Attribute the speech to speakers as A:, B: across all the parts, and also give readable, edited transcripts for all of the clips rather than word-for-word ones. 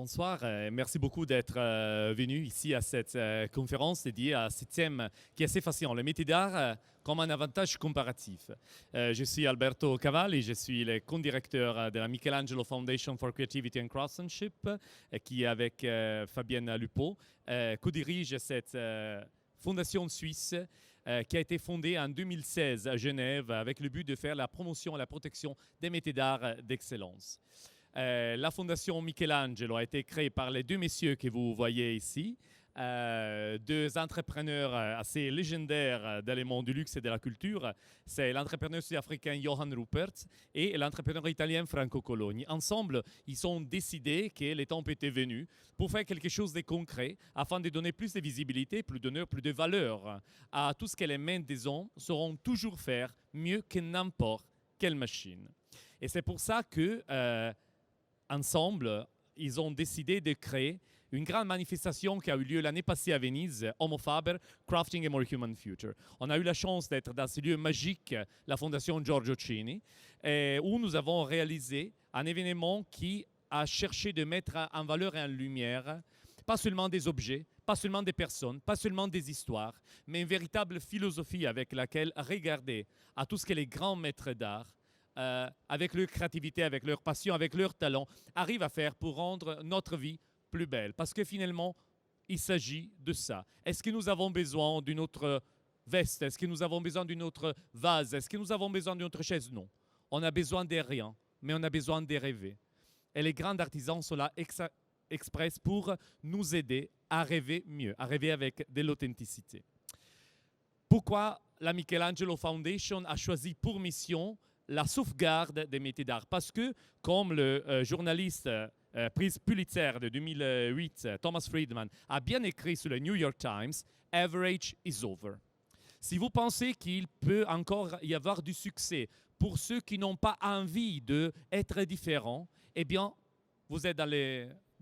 A: Bonsoir, merci beaucoup d'être venu ici à cette conférence dédiée à ce thème qui est assez fascinant, le métier d'art comme un avantage comparatif. Je suis Alberto Cavalli, je suis le co-directeur de la Michelangelo Foundation for Creativity and Craftsmanship, qui avec Fabienne Lupeau co-dirige cette fondation suisse qui a été fondée en 2016 à Genève avec le but de faire la promotion et la protection des métiers d'art d'excellence. La fondation Michelangelo a été créée par les deux messieurs que vous voyez ici, deux entrepreneurs assez légendaires dans le monde du luxe et de la culture. C'est l'entrepreneur sud-africain Johan Rupert et l'entrepreneur italien Franco Cologni. Ensemble, ils ont décidé que le temps était venu pour faire quelque chose de concret afin de donner plus de visibilité, plus d'honneur, plus de valeur à tout ce que les mains des hommes sauront toujours faire mieux que n'importe quelle machine. Et c'est pour ça que ensemble, ils ont décidé de créer une grande manifestation qui a eu lieu l'année passée à Venise, Homo Faber, Crafting a More Human Future. On a eu la chance d'être dans ce lieu magique, la Fondation Giorgio Cini, où nous avons réalisé un événement qui a cherché de mettre en valeur et en lumière pas seulement des objets, pas seulement des personnes, pas seulement des histoires, mais une véritable philosophie avec laquelle regarder à tout ce que les grands maîtres d'art avec leur créativité, avec leur passion, avec leur talent, arrivent à faire pour rendre notre vie plus belle. Parce que finalement, il s'agit de ça. Est-ce que nous avons besoin d'une autre veste? Est-ce que nous avons besoin d'une autre vase? Est-ce que nous avons besoin d'une autre chaise? Non. On a besoin de rien, mais on a besoin de rêver. Et les grands artisans sont là express pour nous aider à rêver mieux, à rêver avec de l'authenticité. Pourquoi la Michelangelo Foundation a choisi pour mission la sauvegarde des métiers d'art? Parce que, comme le journaliste prix Pulitzer de 2008, Thomas Friedman, a bien écrit sur le New York Times, « Average is over ». Si vous pensez qu'il peut encore y avoir du succès pour ceux qui n'ont pas envie d'être différents, eh bien, vous êtes dans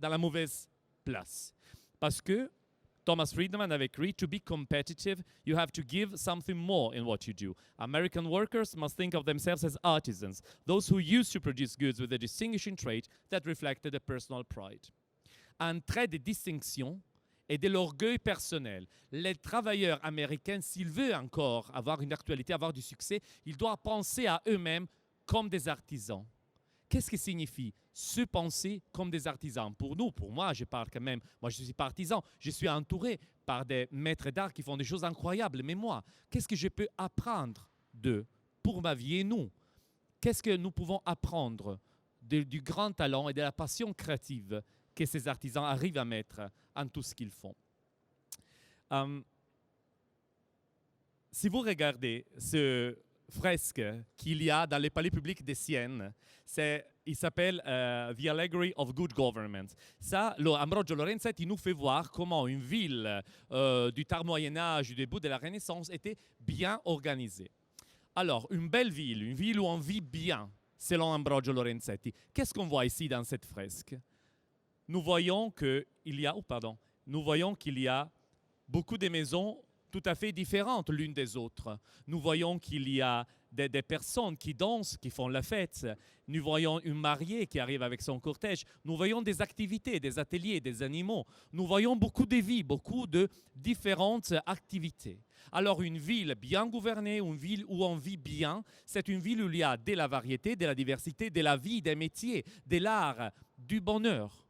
A: la mauvaise place. Parce que Thomas Friedman avait écrit, to be competitive, you have to give something more in what you do. American workers must think of themselves as artisans, those who used to produce goods with a distinguishing trait that reflected a personal pride. Un trait de distinction et de l'orgueil personnel. Les travailleurs américains, s'ils veulent encore avoir une actualité, avoir du succès, ils doivent penser à eux-mêmes comme des artisans. Qu'est-ce que signifie se penser comme des artisans? Pour nous, pour moi, je parle quand même, moi je suis pas artisan, je suis entouré par des maîtres d'art qui font des choses incroyables, mais moi, qu'est-ce que je peux apprendre d'eux pour ma vie et nous? Qu'est-ce que nous pouvons apprendre du grand talent et de la passion créative que ces artisans arrivent à mettre en tout ce qu'ils font? Si vous regardez ce fresque qu'il y a dans les palais publics de Sienne, il s'appelle The Allegory of Good Government. Ça, Ambrogio Lorenzetti nous fait voir comment une ville du tard Moyen-Âge, du début de la Renaissance, était bien organisée. Alors, une belle ville, une ville où on vit bien, selon Ambrogio Lorenzetti. Qu'est-ce qu'on voit ici dans cette fresque? Nous voyons qu'il y a beaucoup de maisons tout à fait différentes l'une des autres. Nous voyons qu'il y a des personnes qui dansent, qui font la fête. Nous voyons une mariée qui arrive avec son cortège. Nous voyons des activités, des ateliers, des animaux. Nous voyons beaucoup de vies, beaucoup de différentes activités. Alors une ville bien gouvernée, une ville où on vit bien, c'est une ville où il y a de la variété, de la diversité, de la vie, des métiers, de l'art, du bonheur.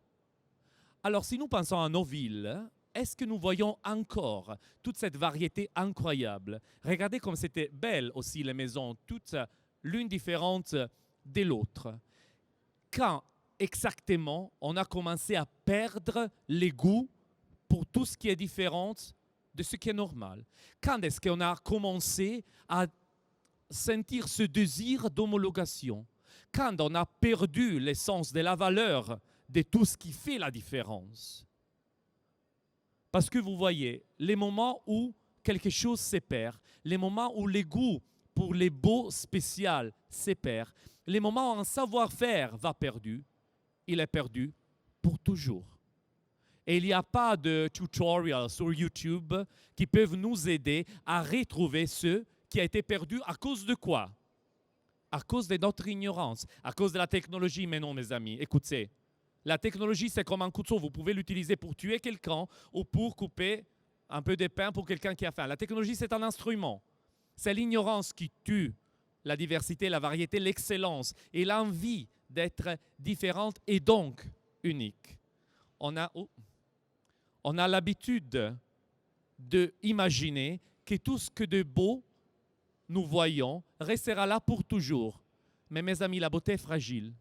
A: Alors si nous pensons à nos villes, est-ce que nous voyons encore toute cette variété incroyable? Regardez comme c'était belle aussi les maisons, toutes l'une différente de l'autre. Quand exactement on a commencé à perdre les goûts pour tout ce qui est différent de ce qui est normal? Quand est-ce qu'on a commencé à sentir ce désir d'homologation? Quand on a perdu l'essence de la valeur de tout ce qui fait la différence? Parce que vous voyez, les moments où quelque chose se perd, les moments où les goûts pour les beaux spéciaux se perdent, les moments où un savoir-faire va perdu, il est perdu pour toujours. Et il n'y a pas de tutorials sur YouTube qui peuvent nous aider à retrouver ce qui a été perdu à cause de quoi? À cause de notre ignorance, à cause de la technologie. Mais non, mes amis, écoutez, La technologie, c'est comme un couteau. Vous pouvez l'utiliser pour tuer quelqu'un ou pour couper un peu de pain pour quelqu'un qui a faim. La technologie, c'est un instrument. C'est l'ignorance qui tue la diversité, la variété, l'excellence et l'envie d'être différente et donc unique. On a l'habitude d'imaginer que tout ce que de beau nous voyons restera là pour toujours. Mais mes amis, la beauté est fragile.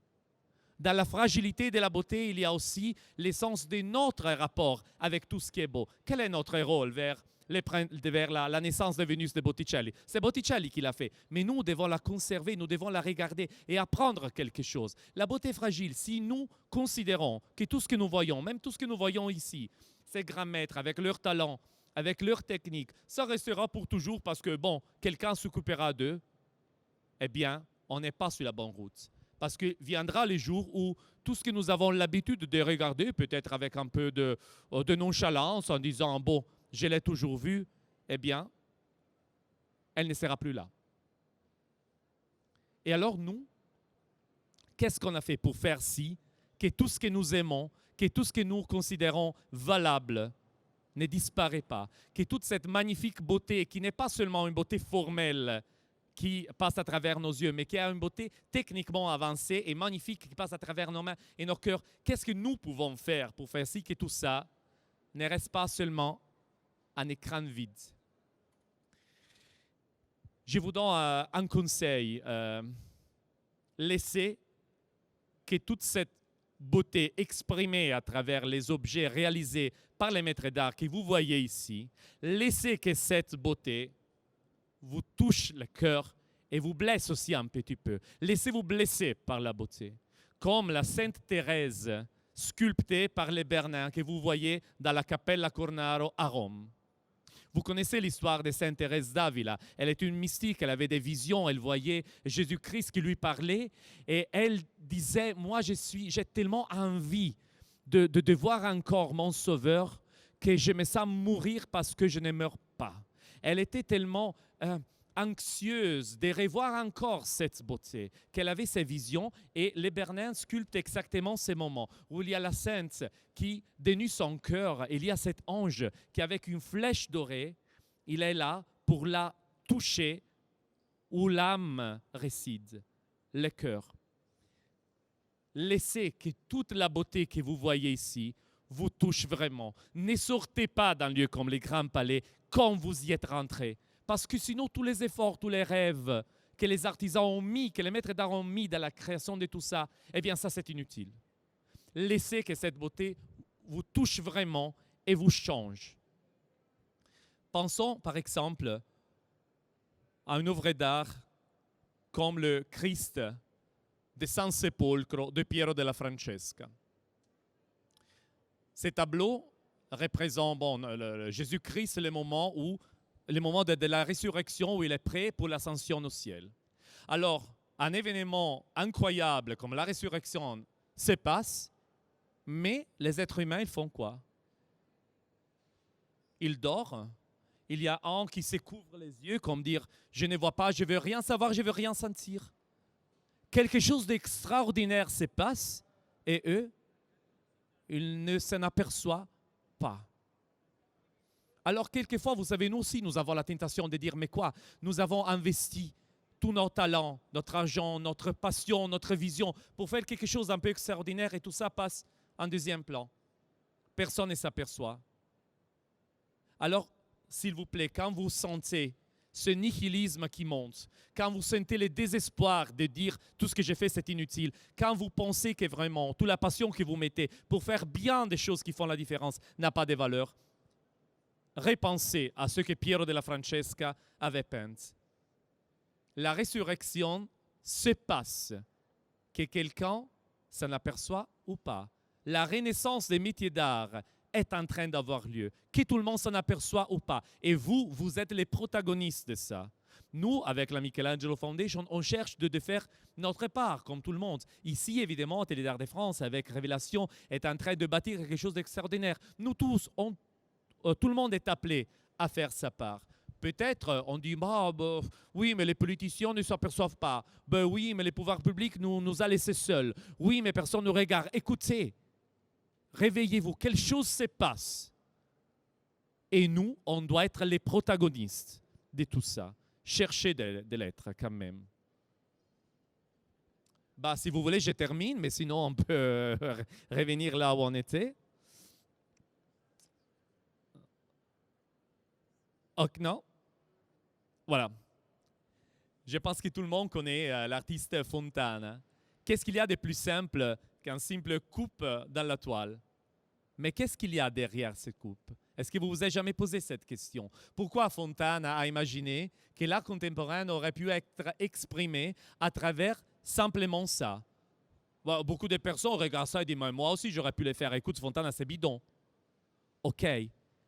A: Dans la fragilité de la beauté, il y a aussi l'essence de notre rapport avec tout ce qui est beau. Quel est notre rôle vers la naissance de Vénus de Botticelli? C'est Botticelli qui l'a fait. Mais nous devons la conserver, nous devons la regarder et apprendre quelque chose. La beauté est fragile. Si nous considérons que tout ce que nous voyons, même tout ce que nous voyons ici, ces grands maîtres avec leur talent, avec leur technique, ça restera pour toujours parce que, bon, quelqu'un s'occupera d'eux, eh bien, on n'est pas sur la bonne route. Parce que viendra le jour où tout ce que nous avons l'habitude de regarder, peut-être avec un peu de nonchalance, en disant « bon, je l'ai toujours vu », eh bien, elle ne sera plus là. Et alors nous, qu'est-ce qu'on a fait pour faire si que tout ce que nous aimons, que tout ce que nous considérons valable ne disparaît pas, que toute cette magnifique beauté, qui n'est pas seulement une beauté formelle, qui passe à travers nos yeux, mais qui a une beauté techniquement avancée et magnifique qui passe à travers nos mains et nos cœurs. Qu'est-ce que nous pouvons faire pour faire si que tout ça ne reste pas seulement un écran vide? Je vous donne un conseil. Laissez que toute cette beauté exprimée à travers les objets réalisés par les maîtres d'art que vous voyez ici, laissez que cette beauté vous touche le cœur et vous blesse aussi un petit peu. Laissez-vous blesser par la beauté. Comme la Sainte Thérèse sculptée par les Bernins que vous voyez dans la Cappella Cornaro à Rome. Vous connaissez l'histoire de Sainte Thérèse d'Avila. Elle est une mystique, elle avait des visions, elle voyait Jésus-Christ qui lui parlait et elle disait, moi j'ai tellement envie de voir encore mon Sauveur que je me sens mourir parce que je ne meurs pas. Elle était tellement anxieuse de revoir encore cette beauté, qu'elle avait ces visions et les Bernins sculptent exactement ces moments où il y a la sainte qui dénude son cœur, il y a cet ange qui avec une flèche dorée, il est là pour la toucher où l'âme réside, le cœur. Laissez que toute la beauté que vous voyez ici vous touche vraiment. Ne sortez pas d'un lieu comme les grands palais quand vous y êtes rentrés. Parce que sinon, tous les efforts, tous les rêves que les artisans ont mis, que les maîtres d'art ont mis dans la création de tout ça, eh bien ça, c'est inutile. Laissez que cette beauté vous touche vraiment et vous change. Pensons, par exemple, à une œuvre d'art comme le Christ de San Sepolcro de Piero della Francesca. Ces tableaux représentent Jésus-Christ, le moment de la résurrection où il est prêt pour l'ascension au ciel. Alors, un événement incroyable comme la résurrection se passe, mais les êtres humains, ils font quoi? Ils dorment. Il y a un qui se couvre les yeux, comme dire « je ne vois pas, je ne veux rien savoir, je ne veux rien sentir ». Quelque chose d'extraordinaire se passe et eux, ils ne s'en aperçoivent pas. Alors, quelquefois, vous savez, nous aussi, nous avons la tentation de dire « mais quoi? Nous avons investi tous nos talents, notre argent, notre passion, notre vision pour faire quelque chose d'un peu extraordinaire et tout ça passe en deuxième plan. Personne ne s'aperçoit. » Alors, s'il vous plaît, quand vous sentez ce nihilisme qui monte, quand vous sentez le désespoir de dire tout ce que j'ai fait c'est inutile, quand vous pensez que vraiment toute la passion que vous mettez pour faire bien des choses qui font la différence n'a pas de valeur, repensez à ce que Piero della Francesca avait peint. La résurrection se passe, que quelqu'un s'en aperçoit ou pas. La renaissance des métiers d'art est en train d'avoir lieu, que tout le monde s'en aperçoit ou pas. Et vous, vous êtes les protagonistes de ça. Nous, avec la Michelangelo Foundation, on cherche de faire notre part, comme tout le monde. Ici, évidemment, Télé d'Art de France, avec Révélation, est en train de bâtir quelque chose d'extraordinaire. Nous tous, tout le monde est appelé à faire sa part. Peut-être on dit oui, mais les politiciens ne s'aperçoivent pas. Oui, mais les pouvoirs publics nous a laissés seuls. Oui, mais personne ne regarde. Écoutez, réveillez-vous, quelque chose se passe. Et nous, on doit être les protagonistes de tout ça. Cherchez de l'être quand même. Bah, si vous voulez, je termine, mais sinon on peut revenir là où on était. Ok, non? Voilà. Je pense que tout le monde connaît l'artiste Fontana. Qu'est-ce qu'il y a de plus simple qu'un simple coupe dans la toile? Mais qu'est-ce qu'il y a derrière cette coupe? Est-ce que vous vous avez jamais posé cette question? Pourquoi Fontana a imaginé que l'art contemporain aurait pu être exprimé à travers simplement ça? Bon, beaucoup de personnes regardent ça et disent « Moi aussi, j'aurais pu le faire. Écoute, Fontana, c'est bidon. » OK.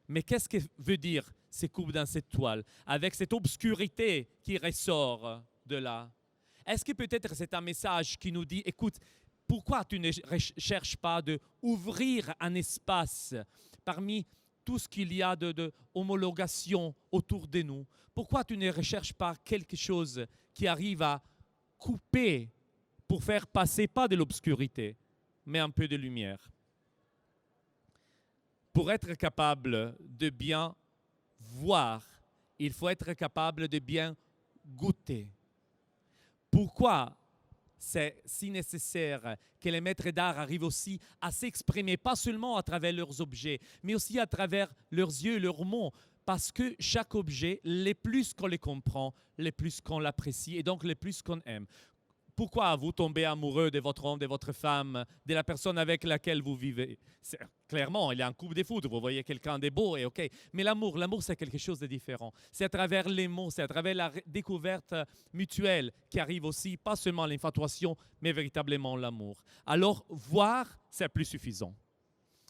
A: Mais qu'est-ce que veut dire ces coupes dans cette toile, avec cette obscurité qui ressort de là? Est-ce que peut-être c'est un message qui nous dit « Écoute, pourquoi tu ne cherches pas d'ouvrir un espace parmi tout ce qu'il y a de homologation autour de nous? Pourquoi tu ne recherches pas quelque chose qui arrive à couper pour faire passer pas de l'obscurité, mais un peu de lumière? Pour être capable de bien voir, il faut être capable de bien goûter. Pourquoi c'est si nécessaire que les maîtres d'art arrivent aussi à s'exprimer, pas seulement à travers leurs objets, mais aussi à travers leurs yeux, leurs mots, parce que chaque objet, les plus qu'on les comprend, les plus qu'on l'apprécie et donc les plus qu'on aime. Pourquoi vous tombez amoureux de votre homme, de votre femme, de la personne avec laquelle vous vivez? Clairement, il y a un coup de foudre, vous voyez quelqu'un de beau et OK. Mais l'amour, c'est quelque chose de différent. C'est à travers les mots, c'est à travers la découverte mutuelle qui arrive aussi, pas seulement l'infatuation, mais véritablement l'amour. Alors, voir, c'est plus suffisant.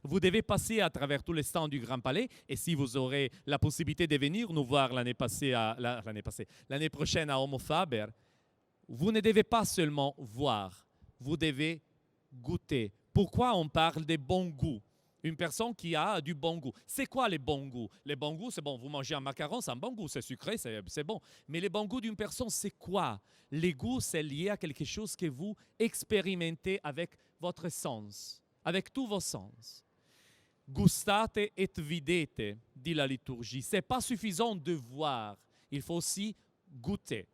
A: Vous devez passer à travers tous les stands du Grand Palais et si vous aurez la possibilité de venir nous voir l'année prochaine à Homo Faber, vous ne devez pas seulement voir, vous devez goûter. Pourquoi on parle de bon goût? Une personne qui a du bon goût. C'est quoi les bons goûts? Les bons goûts, c'est bon, vous mangez un macaron, c'est un bon goût, c'est sucré, c'est bon. Mais les bons goûts d'une personne, c'est quoi? Les goûts, c'est lié à quelque chose que vous expérimentez avec votre sens, avec tous vos sens. Gustate et videte, dit la liturgie. Ce n'est pas suffisant de voir, il faut aussi goûter.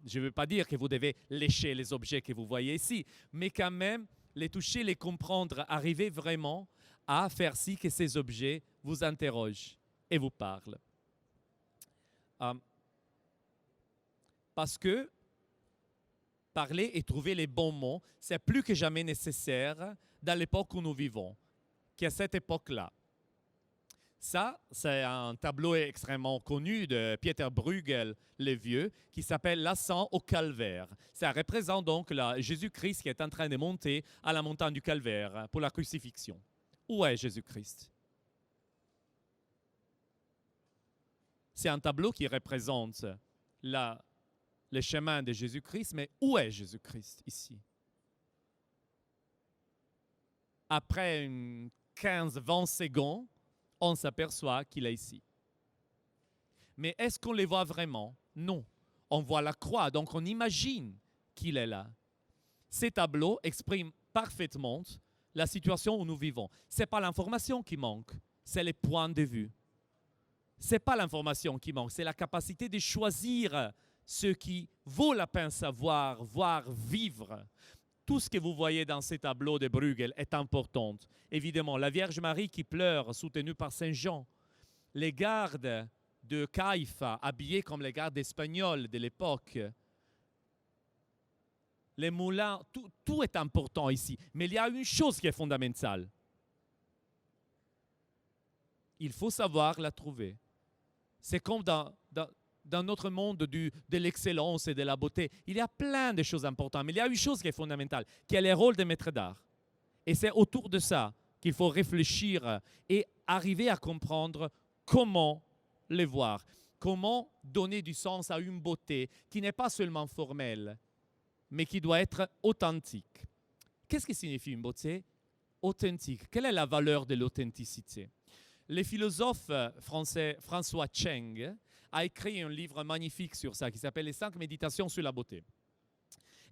A: Je ne veux pas dire que vous devez lécher les objets que vous voyez ici, mais quand même les toucher, les comprendre, arriver vraiment à faire si que ces objets vous interrogent et vous parlent. Parce que parler et trouver les bons mots, c'est plus que jamais nécessaire dans l'époque où nous vivons, qui est cette époque-là. Ça, c'est un tableau extrêmement connu de Pieter Bruegel, le vieux, qui s'appelle l'Ascent au Calvaire. Ça représente donc Jésus-Christ qui est en train de monter à la montagne du Calvaire pour la crucifixion. Où est Jésus-Christ? C'est un tableau qui représente le chemin de Jésus-Christ, mais où est Jésus-Christ ici? Après 15-20 secondes, on s'aperçoit qu'il est ici. Mais est-ce qu'on les voit vraiment? Non. On voit la croix, donc on imagine qu'il est là. Ces tableaux expriment parfaitement la situation où nous vivons. Ce n'est pas l'information qui manque, c'est les points de vue. Ce n'est pas l'information qui manque, c'est la capacité de choisir ce qui vaut la peine savoir, voir, vivre. Tout ce que vous voyez dans ces tableaux de Bruegel est important. Évidemment, la Vierge Marie qui pleure, soutenue par Saint Jean, les gardes de Caïpha, habillés comme les gardes espagnols de l'époque, les moulins, tout est important ici. Mais il y a une chose qui est fondamentale. Il faut savoir la trouver. C'est comme dans notre monde de l'excellence et de la beauté. Il y a plein de choses importantes, mais il y a une chose qui est fondamentale, qui est le rôle des maîtres d'art. Et c'est autour de ça qu'il faut réfléchir et arriver à comprendre comment les voir, comment donner du sens à une beauté qui n'est pas seulement formelle, mais qui doit être authentique. Qu'est-ce que signifie une beauté authentique? Quelle est la valeur de l'authenticité? Le philosophe français François Cheng a écrit un livre magnifique sur ça qui s'appelle « Les 5 méditations sur la beauté ».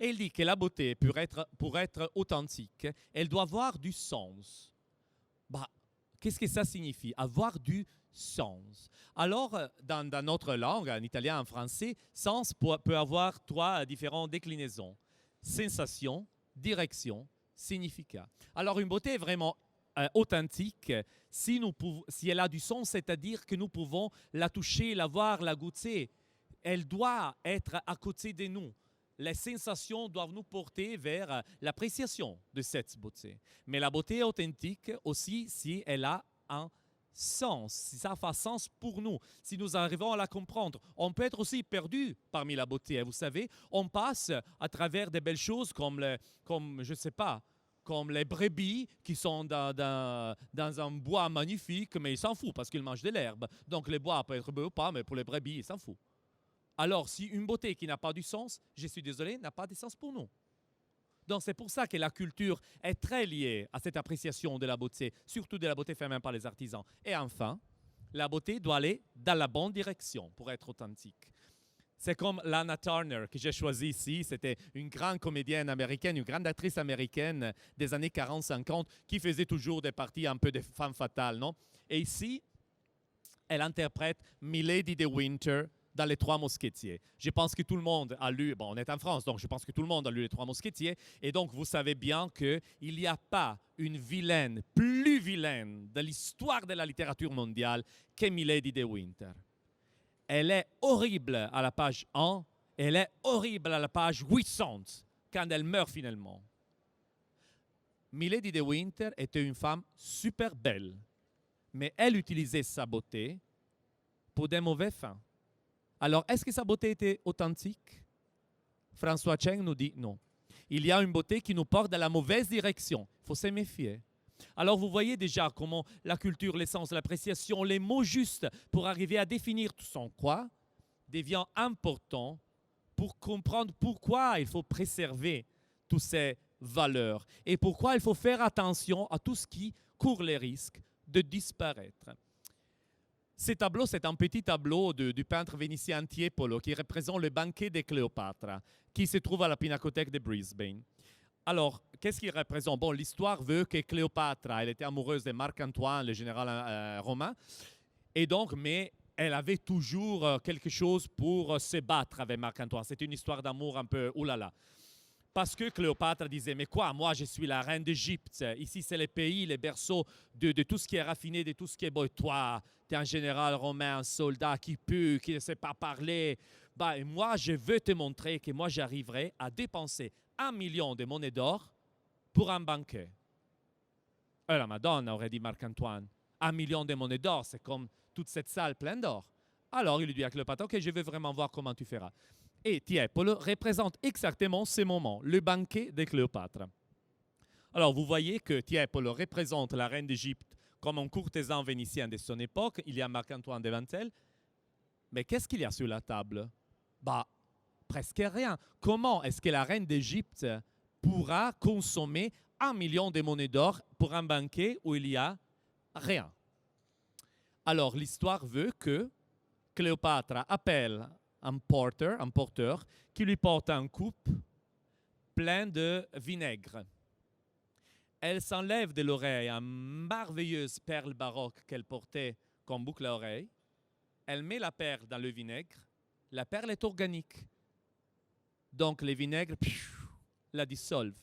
A: Et il dit que la beauté, pour être authentique, elle doit avoir du sens. Qu'est-ce que ça signifie? Avoir du sens. Alors, dans notre langue, en italien, en français, sens peut avoir trois différentes déclinaisons. Sensation, direction, significat. Alors, une beauté est vraiment authentique si elle a du sens, c'est-à-dire que nous pouvons la toucher, la voir, la goûter. Elle doit être à côté de nous. Les sensations doivent nous porter vers l'appréciation de cette beauté. Mais la beauté est authentique aussi si elle a un sens, si ça fait sens pour nous, si nous arrivons à la comprendre. On peut être aussi perdu parmi la beauté. Vous savez, on passe à travers des belles choses comme je ne sais pas, comme les brebis qui sont dans un bois magnifique, mais ils s'en foutent parce qu'ils mangent de l'herbe. Donc le bois peut être beau ou pas, mais pour les brebis, ils s'en foutent. Alors, si une beauté qui n'a pas du sens, je suis désolé, n'a pas de sens pour nous. Donc, c'est pour ça que la culture est très liée à cette appréciation de la beauté, surtout de la beauté faite même par les artisans. Et enfin, la beauté doit aller dans la bonne direction pour être authentique. C'est comme Lana Turner que j'ai choisie ici. C'était une grande comédienne américaine, une grande actrice américaine des années 40-50 qui faisait toujours des parties un peu de femme fatale, non? Et ici, elle interprète Milady de Winter dans Les Trois Mousquetiers. Je pense que tout le monde a lu, bon, on est en France, donc je pense que tout le monde a lu Les Trois Mousquetiers, et donc vous savez bien qu'il n'y a pas une vilaine, plus vilaine de l'histoire de la littérature mondiale que Milady de Winter. Elle est horrible à la page 1, elle est horrible à la page 800, quand elle meurt finalement. Milady de Winter était une femme super belle, mais elle utilisait sa beauté pour des mauvais fins. Alors, est-ce que sa beauté était authentique? François Cheng nous dit non. Il y a une beauté qui nous porte dans la mauvaise direction. Il faut se méfier. Alors, vous voyez déjà comment la culture, l'essence, l'appréciation, les mots justes pour arriver à définir tout son quoi devient important pour comprendre pourquoi il faut préserver toutes ces valeurs et pourquoi il faut faire attention à tout ce qui court les risques de disparaître. Ce tableau, c'est un petit tableau du peintre vénitien Tiepolo qui représente le banquet de Cléopâtre, qui se trouve à la Pinacothèque de Brisbane. Alors, qu'est-ce qu'il représente? Bon, l'histoire veut que Cléopâtre, elle était amoureuse de Marc-Antoine, le général romain, et donc, mais elle avait toujours quelque chose pour se battre avec Marc-Antoine. C'était une histoire d'amour un peu oulala. Parce que Cléopâtre disait, mais quoi, moi je suis la reine d'Égypte, ici c'est le pays, les berceaux de tout ce qui est raffiné, de tout ce qui est beau. Et toi, tu es un général romain, un soldat qui pue, qui ne sait pas parler. Bah, et moi, je veux te montrer que moi j'arriverai à dépenser 1 million de monnaies d'or pour un banquet. La Madonna, aurait dit Marc-Antoine. 1 million de monnaies d'or, c'est comme toute cette salle pleine d'or. Alors il lui dit à Cléopâtre, ok, je veux vraiment voir comment tu feras. Et Tiepolo représente exactement ce moment, le banquet de Cléopâtre. Alors, vous voyez que Tiepolo représente la reine d'Égypte comme un courtisan vénitien de son époque. Il y a Marc-Antoine devant elle. Mais qu'est-ce qu'il y a sur la table? Bah, presque rien. Comment est-ce que la reine d'Égypte pourra consommer 1 million de monnaies d'or pour un banquet où il n'y a rien? Alors, l'histoire veut que Cléopâtre appelle un porteur qui lui porte un coupe plein de vinaigre. Elle s'enlève de l'oreille une merveilleuse perle baroque qu'elle portait comme boucle à oreille. Elle met la perle dans le vinaigre. La perle est organique. Donc le vinaigre la dissolve.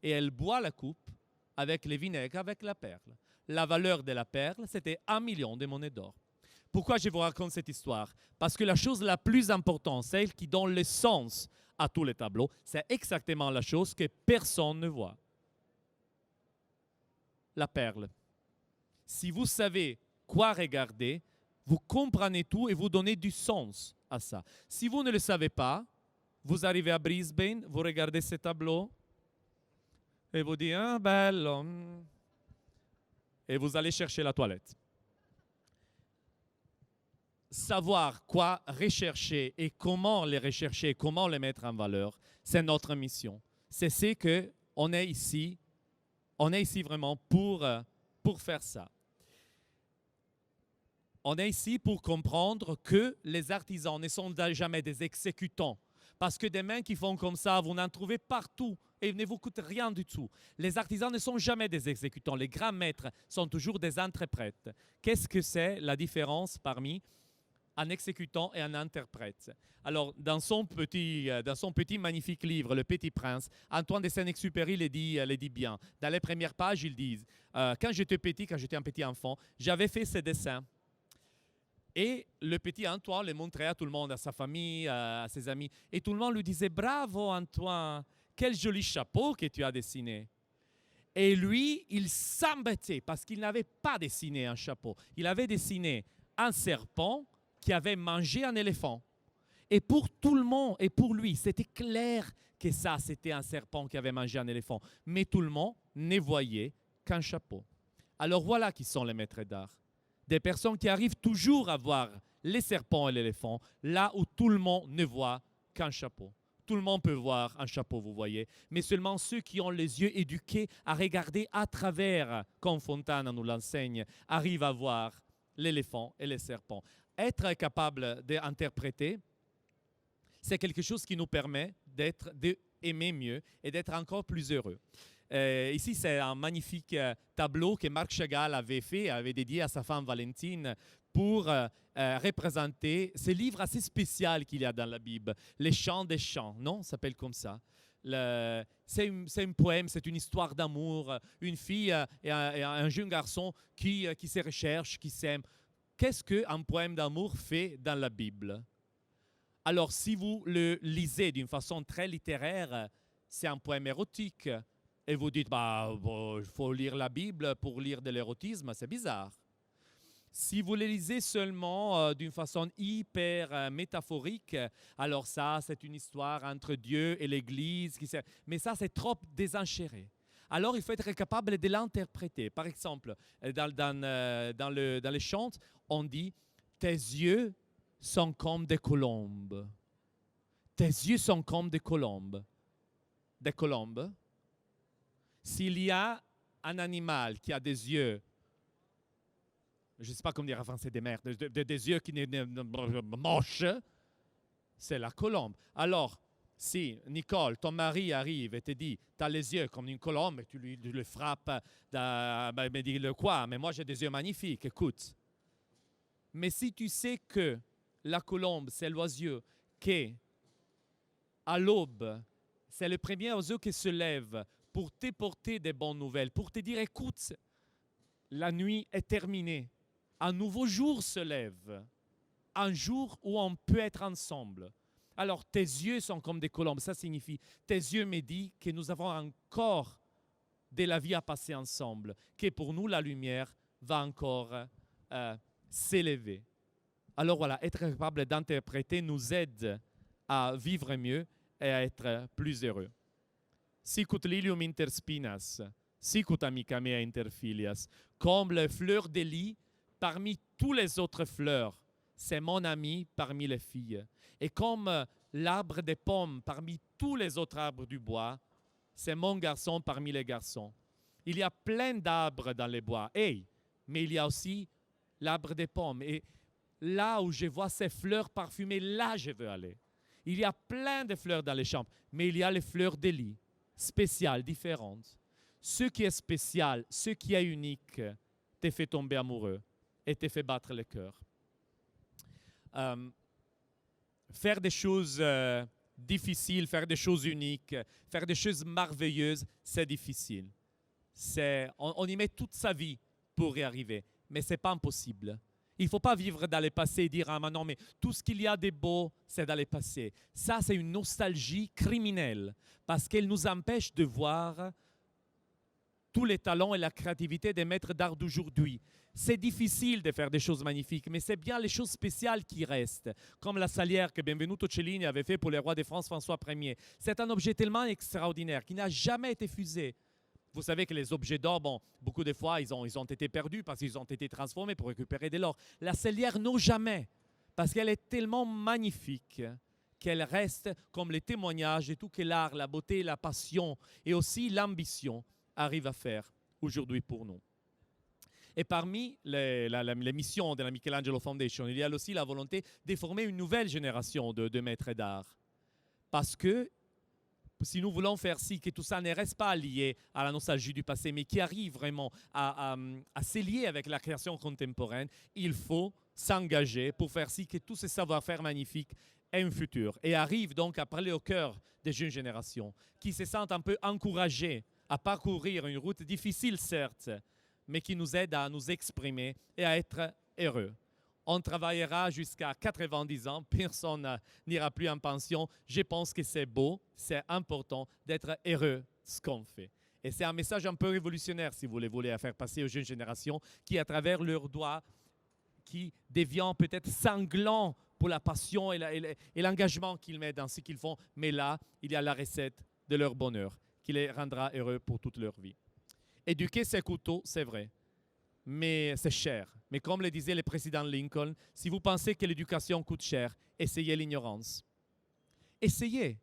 A: Et elle boit la coupe avec le vinaigre, avec la perle. La valeur de la perle, c'était 1 million de monnaies d'or. Pourquoi je vous raconte cette histoire? Parce que la chose la plus importante, celle qui donne le sens à tous les tableaux, c'est exactement la chose que personne ne voit. La perle. Si vous savez quoi regarder, vous comprenez tout et vous donnez du sens à ça. Si vous ne le savez pas, vous arrivez à Brisbane, vous regardez ce tableau et vous dites « Ah, bello !» et vous allez chercher la toilette. Savoir quoi rechercher et comment les rechercher, comment les mettre en valeur, c'est notre mission. C'est ce qu'on est ici. On est ici vraiment pour faire ça. On est ici pour comprendre que les artisans ne sont jamais des exécutants. Parce que des mains qui font comme ça, vous n'en trouvez partout et ne vous coûtent rien du tout. Les artisans ne sont jamais des exécutants. Les grands maîtres sont toujours des interprètes. Qu'est-ce que c'est la différence parmi un exécutant et un interprète? Alors, dans son petit magnifique livre, Le Petit Prince, Antoine de Saint-Exupéry le dit bien. Dans les premières pages, ils disent quand j'étais un petit enfant, j'avais fait ces dessins. Et le petit Antoine les montrait à tout le monde, à sa famille, à ses amis. Et tout le monde lui disait « Bravo Antoine, quel joli chapeau que tu as dessiné !» Et lui, il s'embêtait parce qu'il n'avait pas dessiné un chapeau. Il avait dessiné un serpent qui avait mangé un éléphant. Et pour tout le monde, et pour lui, c'était clair que ça, c'était un serpent qui avait mangé un éléphant. Mais tout le monde ne voyait qu'un chapeau. Alors voilà qui sont les maîtres d'art. Des personnes qui arrivent toujours à voir les serpents et l'éléphant, là où tout le monde ne voit qu'un chapeau. Tout le monde peut voir un chapeau, vous voyez, mais seulement ceux qui ont les yeux éduqués à regarder à travers, comme Fontana nous l'enseigne, arrivent à voir l'éléphant et les serpents. Être capable d'interpréter, c'est quelque chose qui nous permet d'aimer mieux et d'être encore plus heureux. Ici, c'est un magnifique tableau que Marc Chagall avait dédié à sa femme Valentine pour représenter ce livre assez spécial qu'il y a dans la Bible, Les Chants des Chants, non? Ça s'appelle comme ça. C'est un poème, c'est une histoire d'amour, une fille et un jeune garçon qui se recherchent, qui s'aiment. Qu'est-ce qu'un poème d'amour fait dans la Bible? Alors, si vous le lisez d'une façon très littéraire, c'est un poème érotique. Et vous dites, il faut lire la Bible pour lire de l'érotisme, c'est bizarre. Si vous le lisez seulement d'une façon hyper métaphorique, alors ça, c'est une histoire entre Dieu et l'Église. Mais ça, c'est trop désenchéré. Alors, il faut être capable de l'interpréter. Par exemple, dans les chants, on dit « Tes yeux sont comme des colombes. » Tes yeux sont comme des colombes. Des colombes. S'il y a un animal qui a des yeux, je ne sais pas comment dire en français, des yeux qui moches, c'est la colombe. Alors, si Nicole, ton mari arrive et te dit, tu as les yeux comme une colombe, et tu le frappes, me dit le quoi? Mais moi j'ai des yeux magnifiques, écoute. Mais si tu sais que la colombe, c'est l'oiseau qui, à l'aube, c'est le premier oiseau qui se lève pour te porter des bonnes nouvelles, pour te dire, écoute, la nuit est terminée, un nouveau jour se lève, un jour où on peut être ensemble. Alors, tes yeux sont comme des colombes, ça signifie, tes yeux me disent que nous avons encore de la vie à passer ensemble, que pour nous, la lumière va encore s'élever. Alors voilà, être capable d'interpréter nous aide à vivre mieux et à être plus heureux. Sicut lilium inter spinas, sicut amica mea inter filias. Comme les fleurs de lis parmi toutes les autres fleurs, c'est mon ami parmi les filles. Et comme l'arbre des pommes parmi tous les autres arbres du bois, c'est mon garçon parmi les garçons. Il y a plein d'arbres dans les bois, mais il y a aussi l'arbre des pommes. Et là où je vois ces fleurs parfumées, là je veux aller. Il y a plein de fleurs dans les champs, mais il y a les fleurs de lis. Spéciales, différentes. Ce qui est spécial, ce qui est unique, te fait tomber amoureux et te fait battre le cœur. Faire des choses difficiles, faire des choses uniques, faire des choses merveilleuses, c'est difficile. On y met toute sa vie pour y arriver, mais ce n'est pas impossible. Il ne faut pas vivre dans le passé et dire « Ah, non, mais tout ce qu'il y a de beau, c'est dans le passé. » Ça, c'est une nostalgie criminelle parce qu'elle nous empêche de voir tous les talents et la créativité des maîtres d'art d'aujourd'hui. C'est difficile de faire des choses magnifiques, mais c'est bien les choses spéciales qui restent, comme la salière que Benvenuto Cellini avait fait pour le roi de France François Ier. C'est un objet tellement extraordinaire qui n'a jamais été fusé. Vous savez que les objets d'or, beaucoup de fois, ils ont été perdus parce qu'ils ont été transformés pour récupérer de l'or. La salière, non jamais, parce qu'elle est tellement magnifique qu'elle reste comme les témoignages de tout que l'art, la beauté, la passion et aussi l'ambition arrivent à faire aujourd'hui pour nous. Et parmi les missions de la Michelangelo Foundation, il y a aussi la volonté de former une nouvelle génération de maîtres d'art. Parce que si nous voulons faire ci, que tout ça ne reste pas lié à la nostalgie du passé, mais qui arrive vraiment à se lier avec la création contemporaine, il faut s'engager pour faire ci, que tous ces savoir-faire magnifiques aient un futur. Et arrive donc à parler au cœur des jeunes générations, qui se sentent un peu encouragées à parcourir une route difficile, certes, mais qui nous aide à nous exprimer et à être heureux. On travaillera jusqu'à 90 ans, personne n'ira plus en pension. Je pense que c'est beau, c'est important d'être heureux ce qu'on fait. Et c'est un message un peu révolutionnaire, si vous le voulez, à faire passer aux jeunes générations, qui à travers leurs doigts, qui devient peut-être sanglant pour la passion et l'engagement qu'ils mettent dans ce qu'ils font. Mais là, il y a la recette de leur bonheur, qui les rendra heureux pour toute leur vie. Éduquer ses couteaux, c'est vrai. Mais c'est cher. Mais comme le disait le président Lincoln, si vous pensez que l'éducation coûte cher, essayez l'ignorance. Essayez.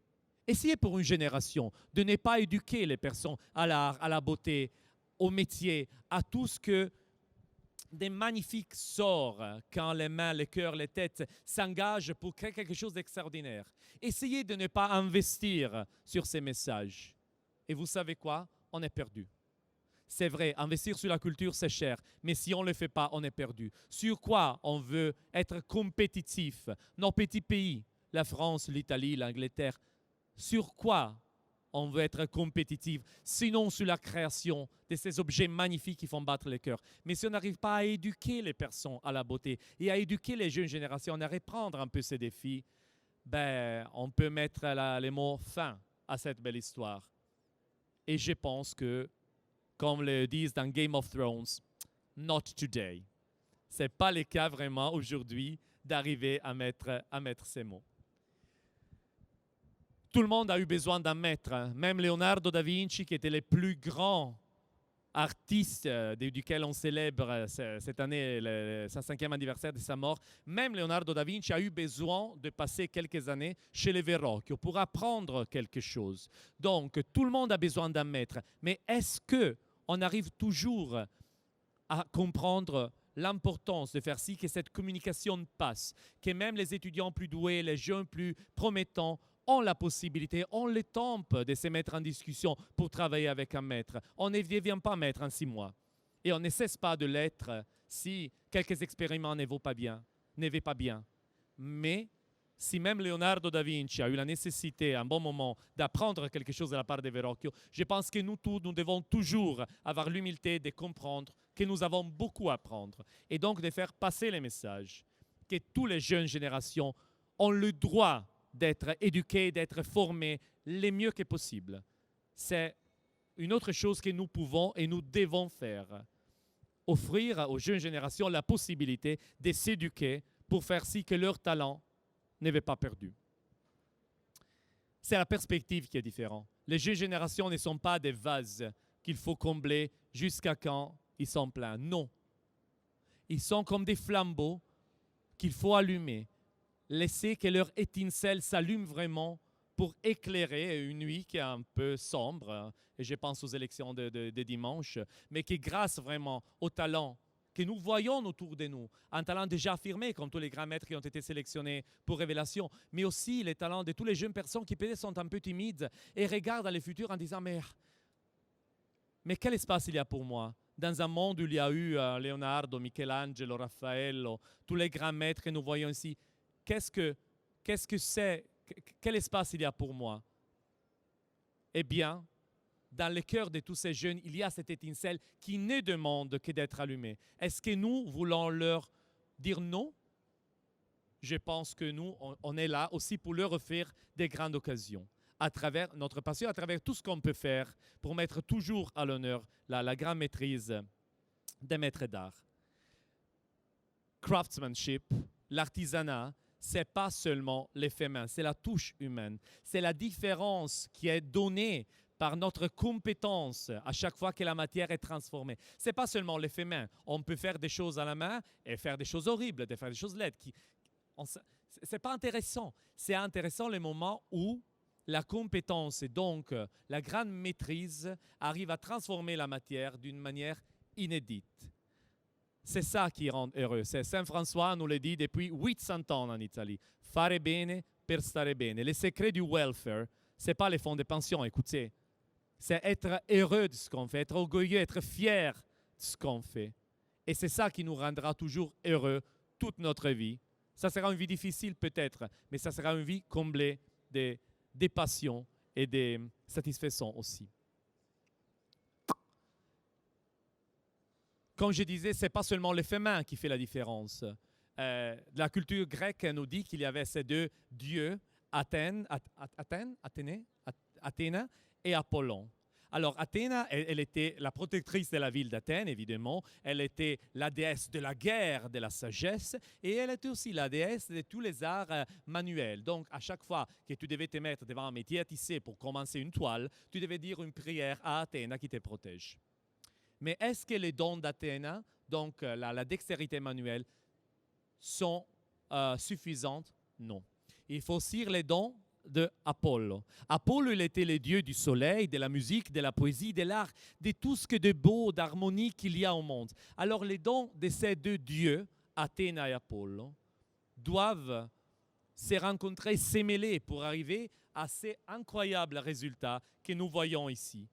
A: Essayez pour une génération de ne pas éduquer les personnes à l'art, à la beauté, au métier, à tout ce que des magnifiques sorts quand les mains, le cœur, les têtes s'engagent pour créer quelque chose d'extraordinaire. Essayez de ne pas investir sur ces messages. Et vous savez quoi? On est perdu. C'est vrai, investir sur la culture, c'est cher. Mais si on ne le fait pas, on est perdu. Sur quoi on veut être compétitif? Nos petits pays, la France, l'Italie, l'Angleterre. Sur quoi on veut être compétitif? Sinon sur la création de ces objets magnifiques qui font battre le cœur. Mais si on n'arrive pas à éduquer les personnes à la beauté et à éduquer les jeunes générations, à reprendre un peu ces défis, on peut mettre les mots fin à cette belle histoire. Et je pense que comme le disent dans Game of Thrones, not today. Ce n'est pas le cas vraiment aujourd'hui d'arriver à mettre ces mots. Tout le monde a eu besoin d'un maître. Même Leonardo da Vinci, qui était le plus grand artiste duquel on célèbre cette année sa 5e anniversaire de sa mort, même Leonardo da Vinci a eu besoin de passer quelques années chez les Verrocchio pour apprendre quelque chose. Donc, tout le monde a besoin d'un maître. Mais est-ce qu'on arrive toujours à comprendre l'importance de faire ci, que cette communication passe, que même les étudiants plus doués, les jeunes plus promettants ont la possibilité, ont le temps de se mettre en discussion pour travailler avec un maître. On ne devient pas maître en 6 mois. Et on ne cesse pas de l'être si quelques expériments ne vont pas bien. Mais si même Leonardo da Vinci a eu la nécessité, à un bon moment, d'apprendre quelque chose de la part de Verrocchio, je pense que nous tous, nous devons toujours avoir l'humilité de comprendre que nous avons beaucoup à apprendre et donc de faire passer les messages, que toutes les jeunes générations ont le droit d'être éduqués, d'être formés le mieux que possible. C'est une autre chose que nous pouvons et nous devons faire. Offrir aux jeunes générations la possibilité de s'éduquer pour faire si que leur talent n'est pas perdu. C'est la perspective qui est différente. Les jeunes générations ne sont pas des vases qu'il faut combler jusqu'à quand ils sont pleins. Non. Ils sont comme des flambeaux qu'il faut allumer. Laisser que leur étincelle s'allume vraiment pour éclairer une nuit qui est un peu sombre. Et je pense aux élections de dimanche. Mais qui, grâce vraiment au talent que nous voyons autour de nous, un talent déjà affirmé, comme tous les grands maîtres qui ont été sélectionnés pour Révélation, mais aussi les talents de toutes les jeunes personnes qui peut-être sont un peu timides et regardent à le futur en disant mais quel espace il y a pour moi? Dans un monde où il y a eu Leonardo, Michelangelo, Raffaello, tous les grands maîtres que nous voyons ici, qu'est-ce que c'est? Quel espace il y a pour moi? Eh bien, dans le cœur de tous ces jeunes, il y a cette étincelle qui ne demande que d'être allumée. Est-ce que nous voulons leur dire non? Je pense que nous, on est là aussi pour leur offrir des grandes occasions, à travers notre passion, à travers tout ce qu'on peut faire pour mettre toujours à l'honneur la grande maîtrise des maîtres d'art. Craftsmanship, l'artisanat, ce n'est pas seulement l'effet main, c'est la touche humaine. C'est la différence qui est donnée par notre compétence à chaque fois que la matière est transformée. Ce n'est pas seulement l'effet main. On peut faire des choses à la main et faire des choses horribles, de faire des choses laides. Ce n'est pas intéressant. C'est intéressant le moment où la compétence et donc la grande maîtrise arrive à transformer la matière d'une manière inédite. C'est ça qui rend heureux. Saint François nous le dit depuis 800 ans en Italie. Fare bene per stare bene. Le secret du welfare, ce n'est pas les fonds de pension, écoutez. C'est être heureux de ce qu'on fait, être orgueilleux, être fier de ce qu'on fait. Et c'est ça qui nous rendra toujours heureux toute notre vie. Ça sera une vie difficile peut-être, mais ça sera une vie comblée des passions et des satisfactions aussi. Comme je disais, ce n'est pas seulement l'éphémère qui fait la différence. La culture grecque nous dit qu'il y avait ces deux dieux, Athéna et Apollon. Alors, Athéna, elle était la protectrice de la ville d'Athènes, évidemment. Elle était la déesse de la guerre, de la sagesse. Et elle était aussi la déesse de tous les arts manuels. Donc, à chaque fois que tu devais te mettre devant un métier à tisser pour commencer une toile, tu devais dire une prière à Athéna qui te protège. Mais est-ce que les dons d'Athéna, donc la dextérité manuelle, sont suffisantes? Non. Il faut aussi les dons de Apollo. Apollo, il était le dieu du soleil, de la musique, de la poésie, de l'art, de tout ce que de beau, d'harmonie qu'il y a au monde. Alors les dons de ces deux dieux, Athéna et Apollo, doivent se rencontrer, s'émêler pour arriver à ces incroyables résultats que nous voyons ici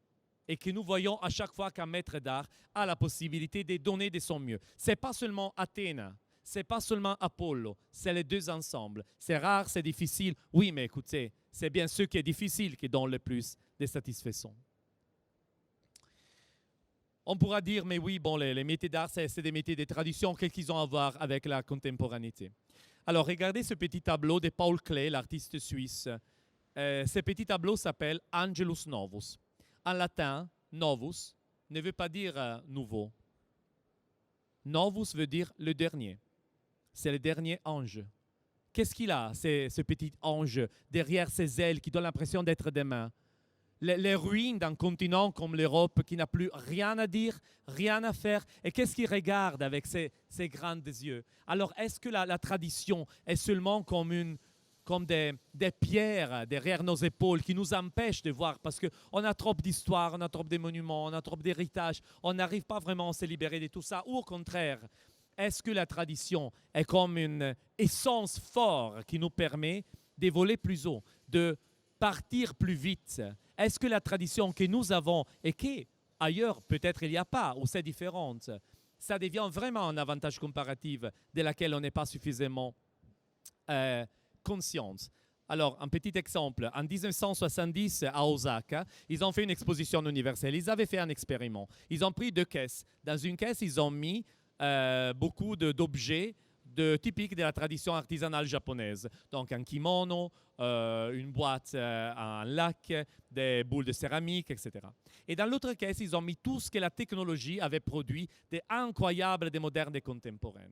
A: et que nous voyons à chaque fois qu'un maître d'art a la possibilité de donner de son mieux. Ce n'est pas seulement Athéna, ce n'est pas seulement Apollo, c'est les deux ensemble. C'est rare, c'est difficile. Oui, mais écoutez, c'est bien ce qui est difficile qui donne le plus de satisfaction. On pourra dire, mais oui, bon, les métiers d'art, c'est des métiers de tradition, qu'est-ce qu'ils ont à voir avec la contemporanéité? Alors, regardez ce petit tableau de Paul Klee, l'artiste suisse. Ce petit tableau s'appelle Angelus Novus. En latin, novus ne veut pas dire nouveau. Novus veut dire le dernier. C'est le dernier ange. Qu'est-ce qu'il a, ce petit ange, derrière ses ailes qui donne l'impression d'être des mains? Les ruines d'un continent comme l'Europe qui n'a plus rien à dire, rien à faire. Et qu'est-ce qu'il regarde avec ses grands yeux? Alors, est-ce que la tradition est seulement comme des pierres derrière nos épaules qui nous empêchent de voir parce qu'on a trop d'histoires, on a trop de monuments, on a trop d'héritage, on n'arrive pas vraiment à se libérer de tout ça? Ou au contraire, est-ce que la tradition est comme une essence forte qui nous permet d'évoluer plus haut, de partir plus vite? Est-ce que la tradition que nous avons et qu'ailleurs peut-être il n'y a pas ou c'est différente, ça devient vraiment un avantage comparatif de laquelle on n'est pas suffisamment consciente? Alors, un petit exemple. En 1970, à Osaka, ils ont fait une exposition universelle. Ils avaient fait un expériment. Ils ont pris 2 caisses. Dans une caisse, ils ont mis beaucoup d'objets typiques de la tradition artisanale japonaise. Donc un kimono, une boîte en lac, des boules de céramique, etc. Et dans l'autre caisse, ils ont mis tout ce que la technologie avait produit d'incroyable, de moderne et contemporain.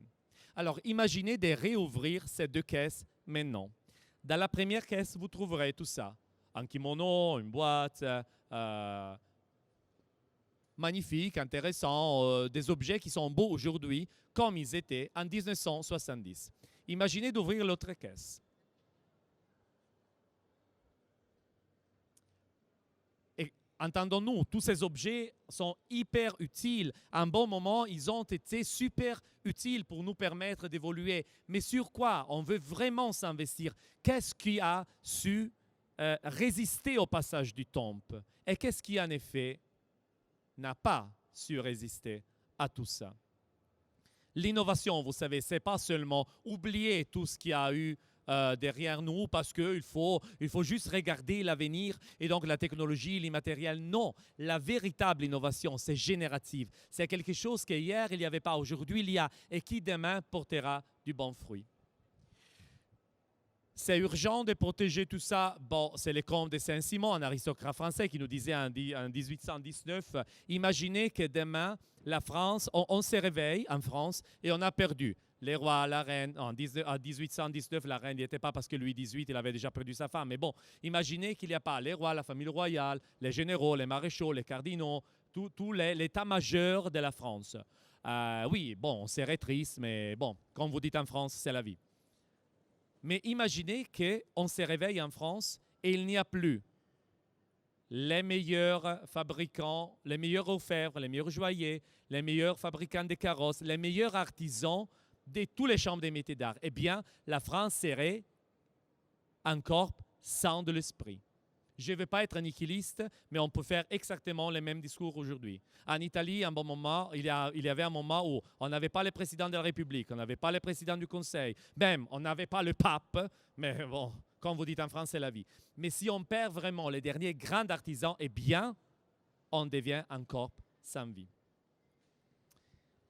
A: Alors imaginez de réouvrir ces 2 caisses maintenant. Dans la première caisse, vous trouverez tout ça. Un kimono, une boîte, magnifiques, intéressants, des objets qui sont beaux aujourd'hui, comme ils étaient en 1970. Imaginez d'ouvrir l'autre caisse. Et entendons-nous, tous ces objets sont hyper utiles. À un bon moment, ils ont été super utiles pour nous permettre d'évoluer. Mais sur quoi on veut vraiment s'investir? Qu'est-ce qui a su résister au passage du temps? Et qu'est-ce qui, en effet, n'a pas su résister à tout ça? L'innovation, vous savez, ce n'est pas seulement oublier tout ce qu'il y a eu derrière nous parce qu'il faut juste regarder l'avenir et donc la technologie, l'immatériel. Non, la véritable innovation, c'est générative. C'est quelque chose qu'hier, il n'y avait pas, aujourd'hui, il y a et qui demain portera du bon fruit. C'est urgent de protéger tout ça. Bon, c'est le comte de Saint-Simon, un aristocrate français, qui nous disait en 1819, imaginez que demain, la France, on se réveille en France et on a perdu les rois, la reine. En 1819, la reine n'y était pas parce que Louis XVIII, il avait déjà perdu sa femme. Mais bon, imaginez qu'il n'y a pas les rois, la famille royale, les généraux, les maréchaux, les cardinaux, tout l'état-major de la France. Oui, bon, on serait triste, mais bon, comme vous dites en France, c'est la vie. Mais imaginez qu'on se réveille en France et il n'y a plus les meilleurs fabricants, les meilleurs orfèvres, les meilleurs joailliers, les meilleurs fabricants de carrosses, les meilleurs artisans de toutes les chambres des métiers d'art. Eh bien, la France serait un corps sans de l'esprit. Je ne veux pas être un nihiliste, mais on peut faire exactement les mêmes discours aujourd'hui. En Italie, un bon moment, il y avait un moment où on n'avait pas le président de la République, on n'avait pas le président du Conseil, même on n'avait pas le pape, mais bon, comme vous dites en France, c'est la vie. Mais si on perd vraiment les derniers grands artisans, eh bien, on devient un corps sans vie.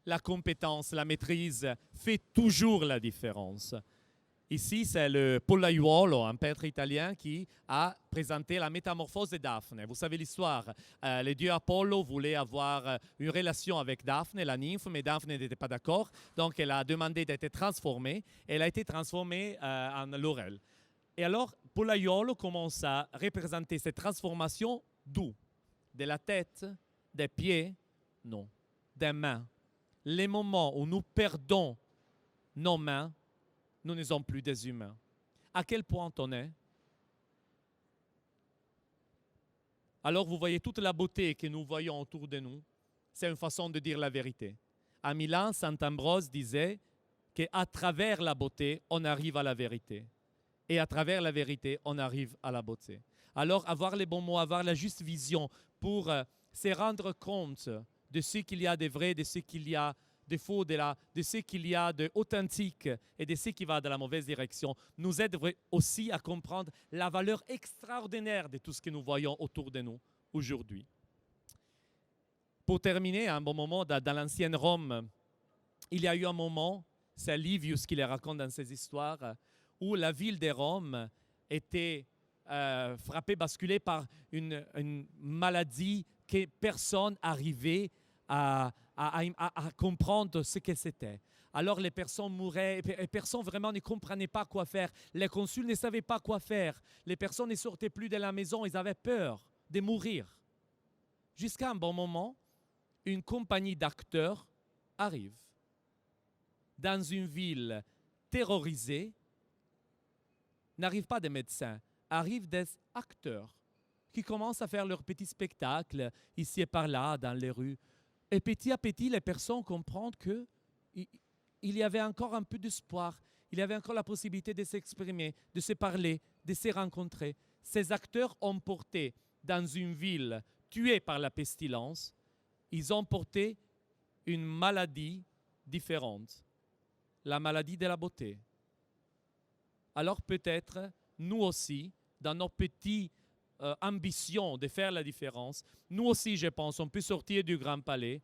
A: La compétence, la maîtrise fait toujours la différence. Ici, c'est le Pollaiuolo, un peintre italien qui a présenté la métamorphose de Daphne. Vous savez l'histoire. Le dieu Apollo voulait avoir une relation avec Daphne, la nymphe, mais Daphne n'était pas d'accord. Donc, elle a demandé d'être transformée. Elle a été transformée en laurel. Et alors, Pollaiuolo commence à représenter cette transformation d'où? De la tête, des pieds? Non, des mains. Les moments où nous perdons nos mains, nous ne sommes plus des humains. À quel point on est? Alors vous voyez toute la beauté que nous voyons autour de nous, c'est une façon de dire la vérité. À Milan, Saint Ambrose disait qu'à travers la beauté, on arrive à la vérité. Et à travers la vérité, on arrive à la beauté. Alors avoir les bons mots, avoir la juste vision pour se rendre compte de ce qu'il y a de vrai, de ce qu'il y a de faux, de ce qu'il y a d'authentique et de ce qui va dans la mauvaise direction, nous aide aussi à comprendre la valeur extraordinaire de tout ce que nous voyons autour de nous aujourd'hui. Pour terminer, à un bon moment, dans l'ancienne Rome, il y a eu un moment, c'est Livius qui le raconte dans ses histoires, où la ville de Rome était frappée, basculée par une maladie que personne n'arrivait à comprendre ce que c'était. Alors les personnes mouraient, et personne vraiment ne comprenait pas quoi faire. Les consuls ne savaient pas quoi faire. Les personnes ne sortaient plus de la maison, ils avaient peur de mourir. Jusqu'à un bon moment, une compagnie d'acteurs arrive dans une ville terrorisée. N'arrivent pas des médecins, arrivent des acteurs qui commencent à faire leurs petits spectacles ici et par là dans les rues. Et petit à petit, les personnes comprennent qu'il y avait encore un peu d'espoir, il y avait encore la possibilité de s'exprimer, de se parler, de se rencontrer. Ces acteurs ont porté dans une ville tuée par la pestilence, ils ont porté une maladie différente, la maladie de la beauté. Alors peut-être, nous aussi, dans nos petites ambitions de faire la différence, nous aussi, je pense, on peut sortir du Grand Palais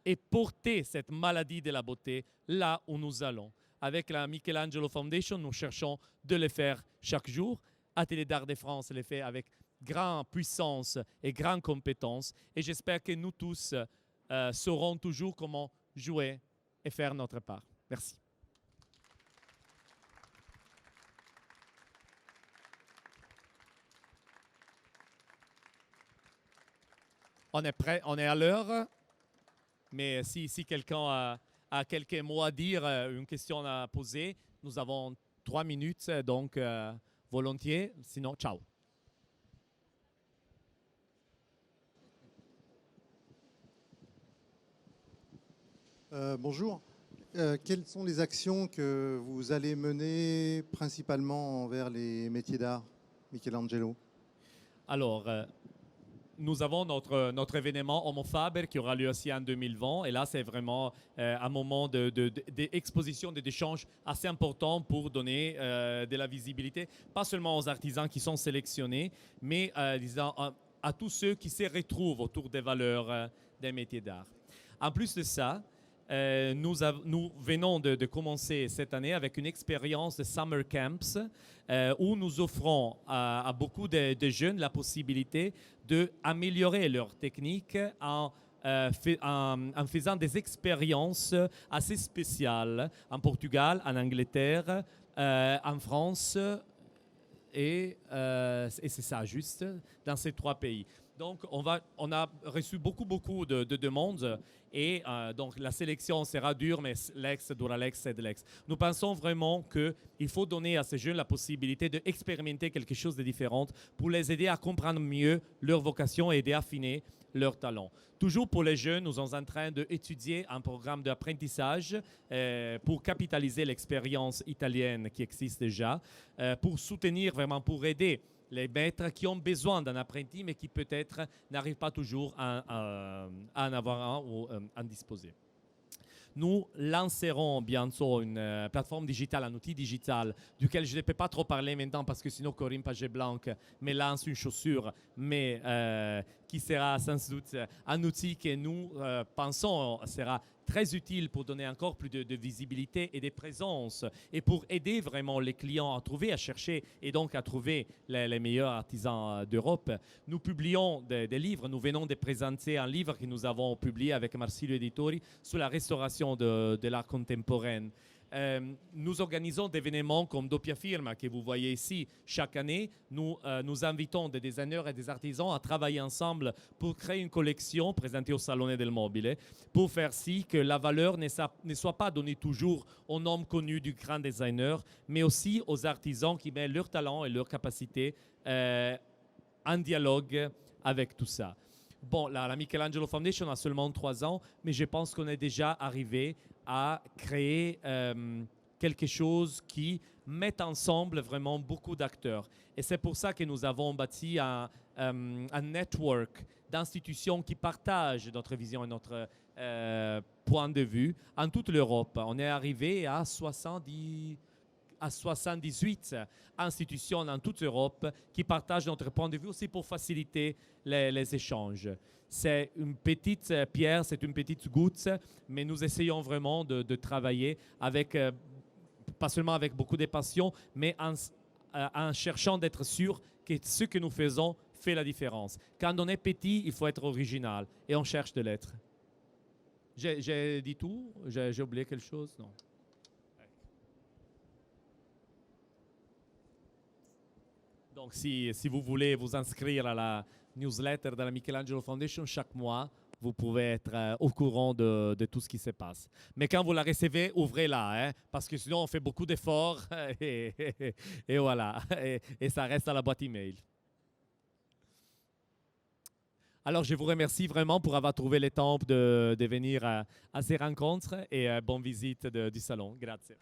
A: et porter cette maladie de la beauté là où nous allons. Avec la Michelangelo Foundation, nous cherchons de le faire chaque jour. Atelier d'Art de France le fait avec grande puissance et grande compétence. Et j'espère que nous tous saurons toujours comment jouer et faire notre part. Merci. On est prêt, on est à l'heure. Mais si quelqu'un a quelques mots à dire, une question à poser, nous avons 3 minutes, donc volontiers. Sinon, ciao.
B: Bonjour. Quelles sont les actions que vous allez mener principalement envers les métiers d'art, Michelangelo?
A: Alors, nous avons notre événement Homo Faber qui aura lieu aussi en 2020. Et là, c'est vraiment un moment d'exposition, d'échange assez important pour donner de la visibilité, pas seulement aux artisans qui sont sélectionnés, mais disons, à tous ceux qui se retrouvent autour des valeurs des métiers d'art. En plus de ça, nous venons de commencer cette année avec une expérience de Summer Camps où nous offrons à beaucoup de jeunes la possibilité d'améliorer leur technique en faisant des expériences assez spéciales en Portugal, en Angleterre, en France et c'est ça, juste dans ces 3 pays. Donc, on a reçu beaucoup de demandes et donc la sélection sera dure, mais l'ex, Duralex, Cedlex. Nous pensons vraiment qu'il faut donner à ces jeunes la possibilité d'expérimenter quelque chose de différent pour les aider à comprendre mieux leur vocation et d'affiner leurs talents. Toujours pour les jeunes, nous sommes en train d'étudier un programme d'apprentissage pour capitaliser l'expérience italienne qui existe déjà, pour soutenir vraiment, pour aider les maîtres qui ont besoin d'un apprenti, mais qui peut-être n'arrivent pas toujours à en avoir un ou à en disposer. Nous lancerons bientôt une plateforme digitale, un outil digital, duquel je ne peux pas trop parler maintenant parce que sinon Corinne Paget-Blanc me lance une chaussure, mais qui sera sans doute un outil que nous pensons sera très utile pour donner encore plus de visibilité et de présence et pour aider vraiment les clients à trouver, à chercher et donc à trouver les meilleurs artisans d'Europe. Nous publions des livres, nous venons de présenter un livre que nous avons publié avec Marsilio Editori sur la restauration de l'art contemporain. Nous organisons des événements comme Doppia Firma que vous voyez ici chaque année. Nous invitons des designers et des artisans à travailler ensemble pour créer une collection présentée au Salone del Mobile pour faire si que la valeur ne soit pas donnée toujours aux noms connus du grand designer, mais aussi aux artisans qui mettent leur talent et leur capacité en dialogue avec tout ça. Bon, la Michelangelo Foundation a seulement 3 ans, mais je pense qu'on est déjà arrivé à créer quelque chose qui met ensemble vraiment beaucoup d'acteurs. Et c'est pour ça que nous avons bâti un network d'institutions qui partagent notre vision et notre point de vue en toute l'Europe. On est arrivé à 78 institutions dans toute l'Europe qui partagent notre point de vue aussi pour faciliter les échanges. C'est une petite pierre, c'est une petite goutte, mais nous essayons vraiment de travailler avec, pas seulement avec beaucoup de passion, mais en cherchant d'être sûr que ce que nous faisons fait la différence. Quand on est petit, il faut être original et on cherche de l'être. J'ai dit tout? J'ai oublié quelque chose? Non. Donc, si vous voulez vous inscrire à la newsletter de la Michelangelo Foundation chaque mois, vous pouvez être au courant de tout ce qui se passe. Mais quand vous la recevez, ouvrez-la, hein, parce que sinon on fait beaucoup d'efforts et voilà, et ça reste à la boîte email. Alors, je vous remercie vraiment pour avoir trouvé le temps de venir à ces rencontres et bonne visite du salon. Grazie.